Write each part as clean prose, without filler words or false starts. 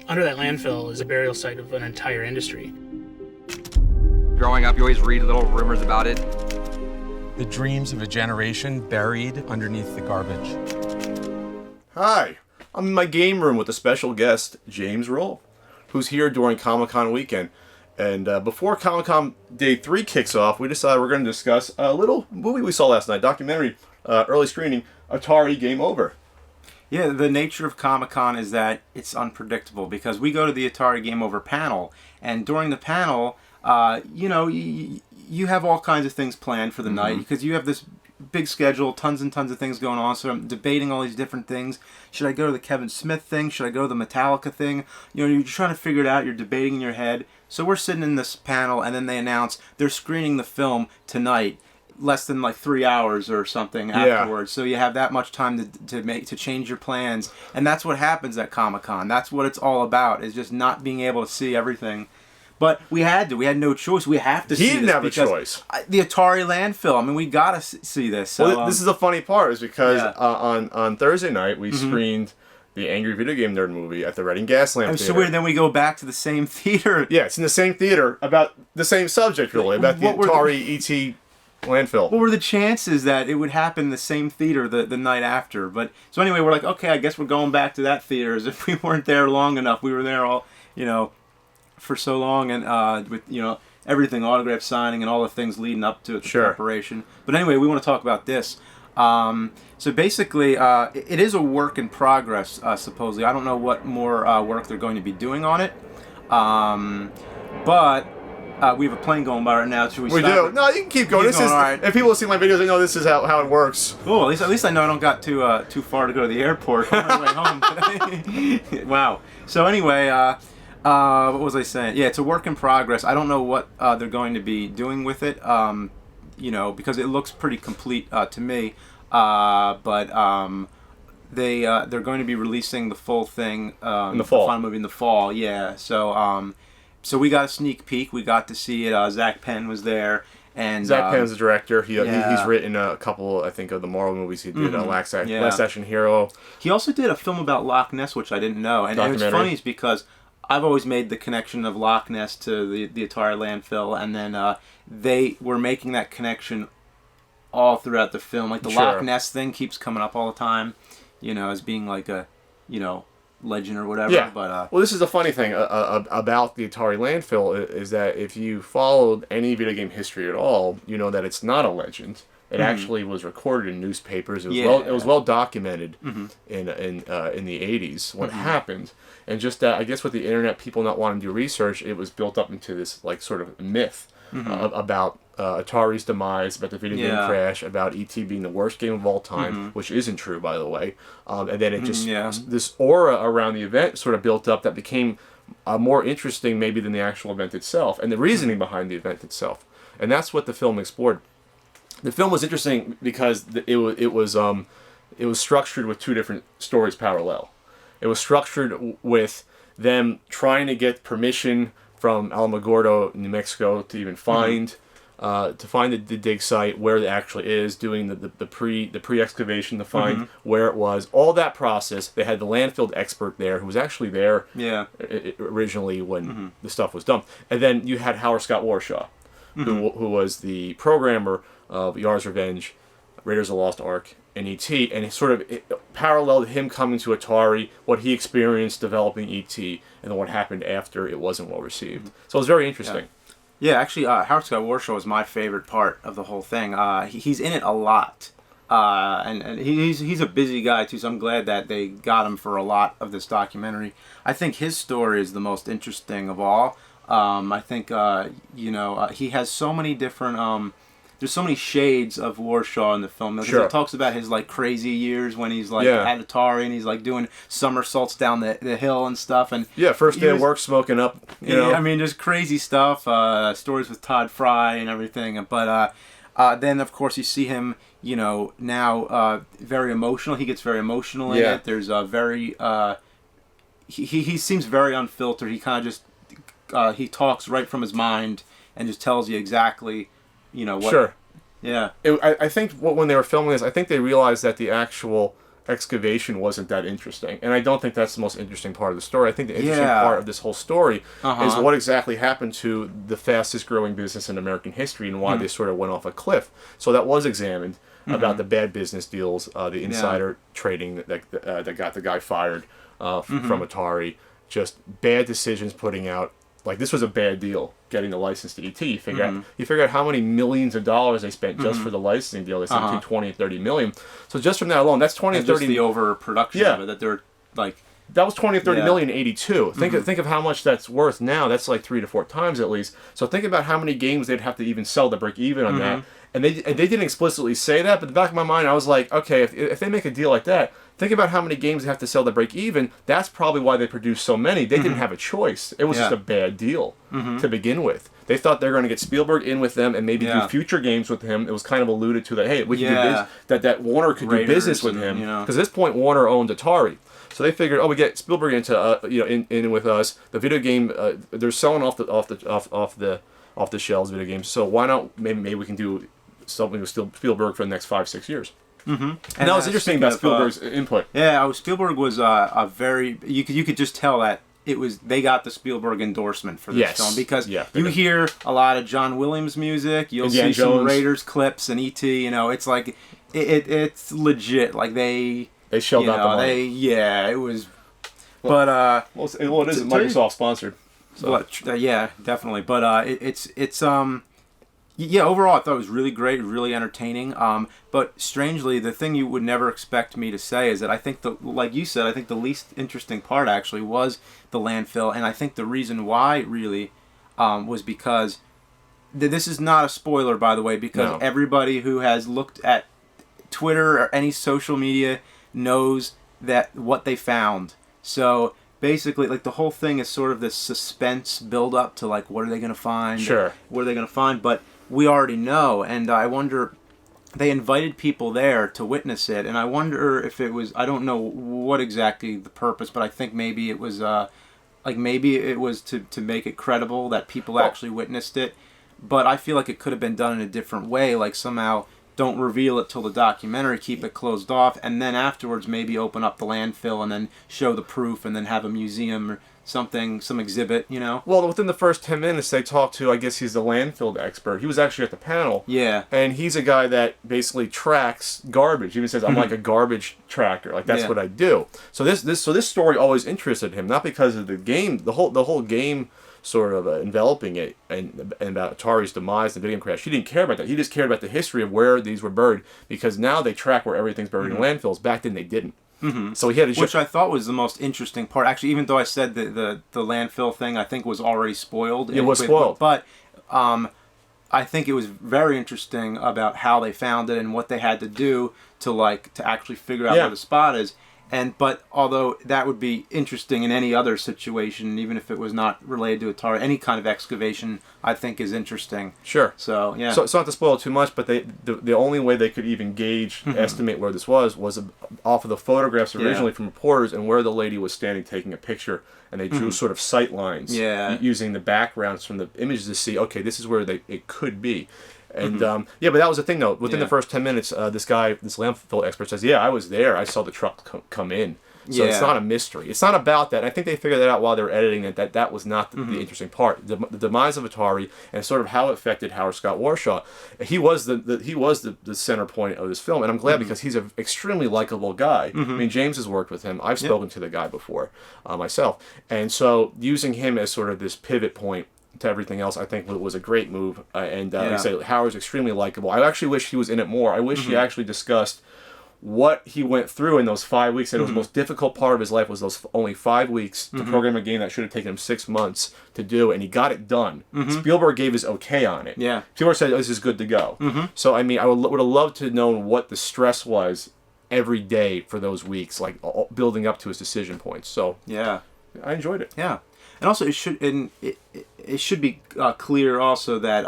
Under that landfill is a burial site of an entire industry. Growing up, you always read little rumors about it. The dreams of a generation buried underneath the garbage. Hi, I'm in my game room with a special guest, James Rolfe, who's here during Comic-Con weekend. And before Comic-Con Day 3 kicks off, we decided we're going to discuss a little movie we saw last night, documentary, early screening, Atari Game Over. Yeah, the nature of Comic-Con is that it's unpredictable because we go to the Atari Game Over panel, and during the panel, you have all kinds of things planned for the night because you have this big schedule, tons and tons of things going on. So I'm debating all these different things. Should I go to the Kevin Smith thing? Should I go to the Metallica thing? You're trying to figure it out. You're debating in your head. So we're sitting in this panel, and then they announce they're screening the film tonight, less than like 3 hours or something afterwards. So you have that much time to change your plans, and that's what happens at Comic-Con. That's what it's all about, is just not being able to see everything. But we had no choice. We have to see this. He didn't have a choice. The Atari landfill. I mean, we gotta see this. So, Well, this is the funny part, is because on Thursday night we screened the Angry Video Game Nerd movie at the Reading Gaslamp Theater. So weird. Then we go back to the same theater. Yeah, it's in the same theater about the same subject, really, about the Atari E.T. landfill. What were the chances that it would happen in the same theater the night after? But so anyway, we're like, okay, I guess we're going back to that theater, as if we weren't there long enough. We were there all, for so long, and with everything, autograph signing and all the things leading up to it, the preparation. But anyway, we want to talk about this. So basically, it is a work in progress, supposedly. I don't know what more work they're going to be doing on it, but we have a plane going by right now. Should we stop? Do. No, you can keep going. This is, right. If people see my videos, they know this is how it works. Cool. At least I know I don't got too far to go to the airport on my way home. Wow. So anyway, what was I saying? Yeah, it's a work in progress. I don't know what they're going to be doing with it. Because it looks pretty complete to me. But they're going to be releasing the full thing in the fall. The final movie in the fall. Yeah. So we got a sneak peek. We got to see it. Zach Penn was there. And Zach Penn's the director. He's written a couple, I think, of the Marvel movies. He did Last Action Hero. He also did a film about Loch Ness, which I didn't know. And what's funny is because I've always made the connection of Loch Ness to the Atari landfill, and then they were making that connection all throughout the film. Like the Loch Ness thing keeps coming up all the time, as being like a, legend or whatever. Yeah. But well, this is the funny thing about the Atari landfill is that if you followed any video game history at all, you know that it's not a legend. It actually was recorded in newspapers. It was well documented in the 80s what happened. And just I guess with the internet, people not wanting to do research, it was built up into this like sort of myth about Atari's demise, about the video game crash, about E.T. being the worst game of all time, which isn't true, by the way. And then it just this aura around the event sort of built up that became more interesting maybe than the actual event itself, and the reasoning behind the event itself. And that's what the film explored. The film was interesting because it was structured with two different stories parallel. It was structured with them trying to get permission from Alamogordo, New Mexico, to even find the dig site where it actually is, doing the pre-excavation to find where it was. All that process. They had the landfill expert there who was actually there originally when the stuff was dumped. And then you had Howard Scott Warshaw, who was the programmer of Yar's Revenge, Raiders of the Lost Ark, and E.T., and it paralleled him coming to Atari, what he experienced developing E.T., and then what happened after it wasn't well received. So it was very interesting. Yeah, actually, Howard Scott Warshaw was my favorite part of the whole thing. He's in it a lot, and he's a busy guy too. So I'm glad that they got him for a lot of this documentary. I think his story is the most interesting of all. I think he has so many different. There's so many shades of Warshaw in the film. Because it talks about his like crazy years when he's like at Atari and he's like doing somersaults down the hill and stuff. And first day of work, smoking up. I mean, just crazy stuff. Stories with Todd Fry and everything. But then of course you see him, now very emotional. He gets very emotional in it. There's a very he seems very unfiltered. He kind of just he talks right from his mind and just tells you exactly. What, sure. Yeah. I think when they were filming this, I think they realized that the actual excavation wasn't that interesting. And I don't think that's the most interesting part of the story. I think the interesting part of this whole story is what exactly happened to the fastest growing business in American history and why they sort of went off a cliff. So that was examined about the bad business deals, the insider trading that got the guy fired from Atari, just bad decisions putting out. Like, this was a bad deal, getting the license to ET. You figure out how many millions of dollars they spent just for the licensing deal. They spent between 20 and 30 million. So just from that alone, that's 20 and 30. Just the overproduction of it, that they're like... That was 20 or 30 million in 82. Think of how much that's worth now. That's like 3 to 4 times at least. So think about how many games they'd have to even sell to break even on that. And they didn't explicitly say that, but in the back of my mind, I was like, okay, if they make a deal like that, think about how many games they have to sell to break even. That's probably why they produced so many. They didn't have a choice. It was just a bad deal to begin with. They thought they were going to get Spielberg in with them and maybe do future games with him. It was kind of alluded to that, hey, we can do this, that Warner could do business with him. Because at this point, Warner owned Atari. So they figured, we get Spielberg into in with us. The video game, they're selling off the shelves video games. So why not? Maybe we can do something with Spielberg for the next 5-6 years. And that was interesting about Spielberg's input. Yeah, Spielberg was a very you could just tell that they got the Spielberg endorsement for this film because you hear a lot of John Williams music. You'll see some Raiders clips and ET. It's like it's legit. Like they shelled out the money. It was. But it is Microsoft sponsored. So. Yeah, definitely. But it's overall I thought it was really great, really entertaining. But strangely, the thing you would never expect me to say is that I think like you said, I think the least interesting part actually was the landfill, and I think the reason why really was because this is not a spoiler, by the way, because everybody who has looked at Twitter or any social media knows that what they found. So basically, like, the whole thing is sort of this suspense build up to, like, what are they going to find? Sure. What are they going to find? But we already know, and I wonder, they invited people there to witness it, and I wonder if it was, I don't know what exactly the purpose, but I think maybe it was, maybe it was to make it credible that people actually witnessed it. But I feel like it could have been done in a different way, like somehow don't reveal it till the documentary, keep it closed off, and then afterwards maybe open up the landfill and then show the proof and then have a museum or something, some exhibit, Well, within the first 10 minutes they talked to, I guess he's the landfill expert. He was actually at the panel. Yeah. And he's a guy that basically tracks garbage. He even says, I'm like a garbage tracker. Like, that's what I do. So this story always interested him, not because of the game, the whole game sort of enveloping it and about Atari's demise and the video game crash. He didn't care about that. He just cared about the history of where these were buried, because now they track where everything's buried in landfills. Back then they didn't. So he had which I thought was the most interesting part. Actually, even though I said the landfill thing, I think was already spoiled. It was spoiled. But I think it was very interesting about how they found it and what they had to do to actually figure out where the spot is. But although that would be interesting in any other situation, even if it was not related to Atari, any kind of excavation I think is interesting. Sure. So yeah. So it's not to spoil too much, but the only way they could even gauge, estimate where this was off of the photographs originally from reporters and where the lady was standing taking a picture, and they drew sort of sight lines using the backgrounds from the images to see, okay, this is where it could be. And but that was the thing though. Within the first 10 minutes, this landfill expert says, "Yeah, I was there. I saw the truck come in." So it's not a mystery. It's not about that. And I think they figured that out while they were editing it. That was not the interesting part. The demise of Atari and sort of how it affected Howard Scott Warshaw. He was the center point of this film, and I'm glad because he's an extremely likable guy. I mean, James has worked with him. I've spoken to the guy before myself, and so using him as sort of this pivot point to everything else, I think was a great move. Like I said, Howard's extremely likable. I actually wish he was in it more. I wish he actually discussed what he went through in those 5 weeks. That it was the most difficult part of his life was those only 5 weeks to program a game that should have taken him 6 months to do, and he got it done. Spielberg gave his okay on it. Yeah. Spielberg said, this is good to go. So, I mean, I would have loved to have known what the stress was every day for those weeks, like building up to his decision points. So, yeah, I enjoyed it. Yeah. And also, it should be clear also that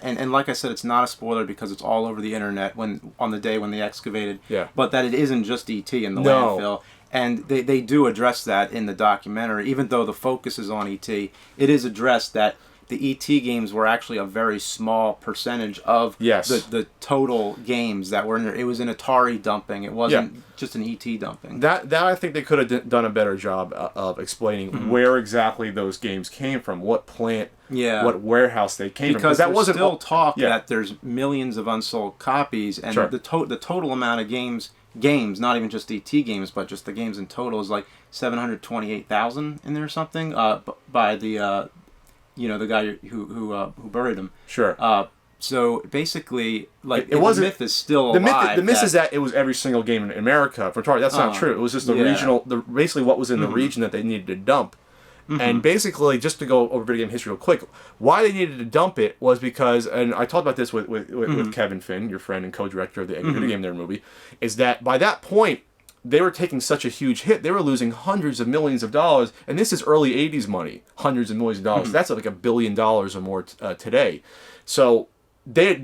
and like I said, it's not a spoiler because it's all over the internet on the day when they excavated. Yeah. But that it isn't just ET in the landfill, and they do address that in the documentary. Even though the focus is on ET, it is addressed that the ET games were actually a very small percentage of the total games that were in there. It was an Atari dumping. It wasn't just an ET dumping. That I think they could have done a better job of explaining where exactly those games came from, what plant, what warehouse they came from. Because that wasn't still talk that there's millions of unsold copies, and the total amount of games, not even just ET games, but just the games in total is like 728,000 in there or something. By the the guy who buried him. Sure. So basically, like, the myth is still alive. The myth is that it was every single game in America for Atari. That's not true. It was just the regional, basically what was in the region that they needed to dump. And basically, just to go over video game history real quick, why they needed to dump it was because, and I talked about this with Kevin Finn, your friend and co-director of the Angry Video Game Nerd movie, is that by that point, they were taking such a huge hit. They were losing hundreds of millions of dollars, and this is early 80s money, hundreds of millions of dollars. That's like $1 billion or more today. So they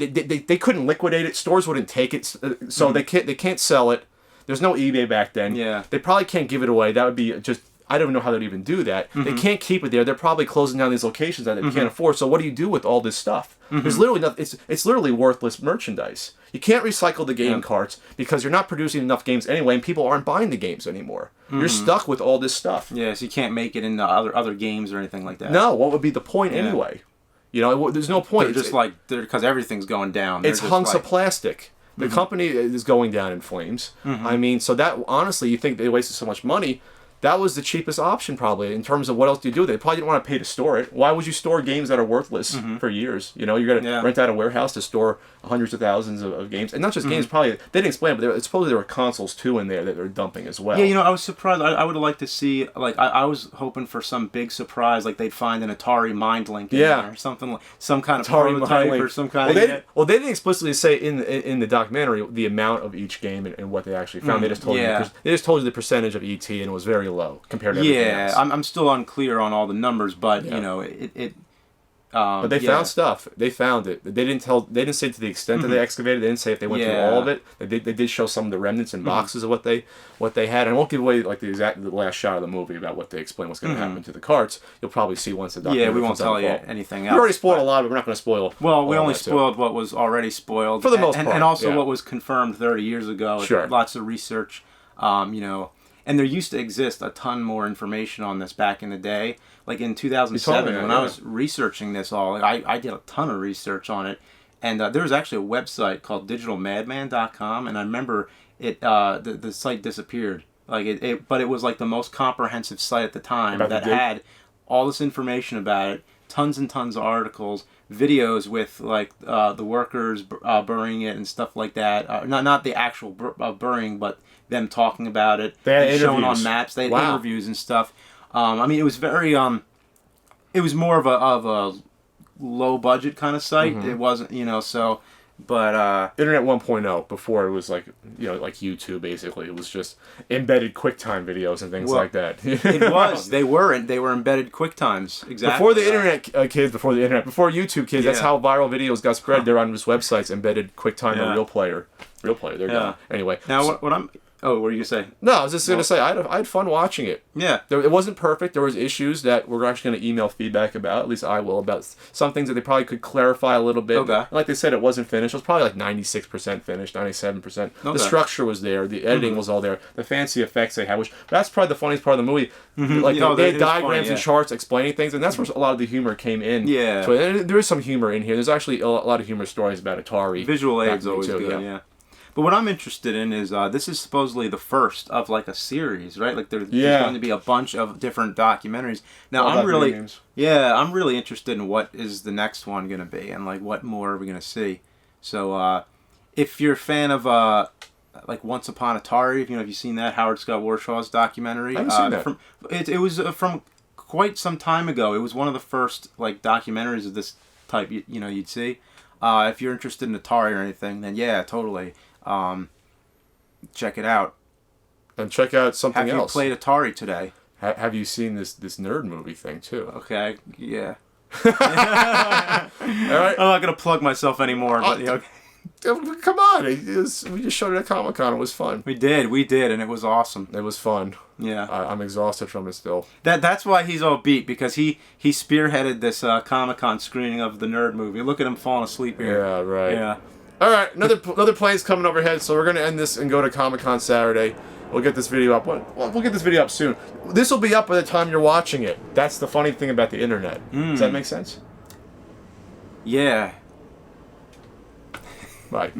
couldn't liquidate it. Stores wouldn't take it, so they can't sell it. There's no eBay back then. Yeah. They probably can't give it away. That would be just, I don't know how they'd even do that. They can't keep it there. They're probably closing down these locations that they can't afford. So what do you do with all this stuff? There's literally nothing. It's literally worthless merchandise. You can't recycle the game carts because you're not producing enough games anyway, and people aren't buying the games anymore. You're stuck with all this stuff. Yeah, so you can't make it into other games or anything like that. No, what would be the point anyway? There's no point. They're just because everything's going down. It's hunks of plastic. The company is going down in flames. I mean, so that, honestly, you think they wasted so much money. That was the cheapest option, probably, in terms of what else do you do. They probably didn't want to pay to store it. Why would you store games that are worthless for years? You're going to rent out a warehouse to store hundreds of thousands of games. And not just games, probably. They didn't explain it, but supposedly there were consoles, too, in there that they're dumping as well. Yeah, I was surprised. I would have liked to see, like, I was hoping for some big surprise, like they'd find an Atari Mind Link in there, or something, like some kind of Atari prototype or some kind of... Well, they didn't explicitly say in the documentary the amount of each game and what they actually found. They just told you the percentage of ET, and it was very low compared to everything else. I'm still unclear on all the numbers, but but they found stuff. They found it. They didn't say to the extent that they excavated. They didn't say if they went through all of it. They did show some of the remnants and boxes of what they had. And I won't give away like the last shot of the movie about what they explain what's going to happen to the carts. You'll probably see once the documentary. Yeah, we won't tell you anything else. We already spoiled a lot, but we're not going to spoil. Well, we only spoiled what was already spoiled for the most part, and also what was confirmed 30 years ago. Sure. Lots of research. And there used to exist a ton more information on this back in the day. Like in 2007, when I was researching this all, I did a ton of research on it. And there was actually a website called digitalmadman.com, and I remember it. The site disappeared. Like but it was like the most comprehensive site at the time that had all this information about it, tons and tons of articles, videos with like the workers burying it and stuff like that. Not the actual burying, but them talking about it. They had shown on maps. They had interviews and stuff. I mean, it was very. It was more of a low budget kind of site. It wasn't, so. But Internet 1.0, before it was like like YouTube basically. It was just embedded QuickTime videos and things like that. It was. They were embedded QuickTimes. Exactly. Before the internet kids, before YouTube kids, that's how viral videos got spread. They're on these websites, embedded QuickTime or Real Player. They're gone. Anyway. Now what I'm. Oh, what were you gonna say? No, I was just gonna say I had fun watching it. Yeah, it wasn't perfect. There was issues that we're actually gonna email feedback about. At least I will, about some things that they probably could clarify a little bit. Okay. Like they said, it wasn't finished. It was probably like 96% finished, 97%. Okay. The structure was there. The editing was all there. The fancy effects they had, which that's probably the funniest part of the movie. Like they had diagrams and charts explaining things, and that's where a lot of the humor came in. Yeah. So there is some humor in here. There's actually a lot of humor stories about Atari. Visual aid's always good. Yeah. But what I'm interested in is this is supposedly the first of like a series, right? Like there's going to be a bunch of different documentaries. Now I'm really interested in what is the next one going to be and like what more are we going to see. So if you're a fan of like Once Upon Atari, if you've seen that Howard Scott Warshaw's documentary, I haven't seen that. It was from quite some time ago. It was one of the first like documentaries of this type you'd see. If you're interested in Atari or anything, then yeah, totally. Check it out. And check out something else. Have you played Atari today? Have you seen this nerd movie thing too? Okay, yeah. All right. I'm not gonna plug myself anymore, but Come on, we just showed it at Comic-Con. It was fun. We did, and it was awesome. It was fun. Yeah. I'm exhausted from it still. That's why he's all beat, because he spearheaded this Comic-Con screening of the Nerd movie. Look at him falling asleep here. Yeah, right. Yeah. All right, another plane's coming overhead, so we're going to end this and go to Comic-Con Saturday. We'll get this video up. We'll get this video up soon. This will be up by the time you're watching it. That's the funny thing about the internet. Does that make sense? Yeah. Bye.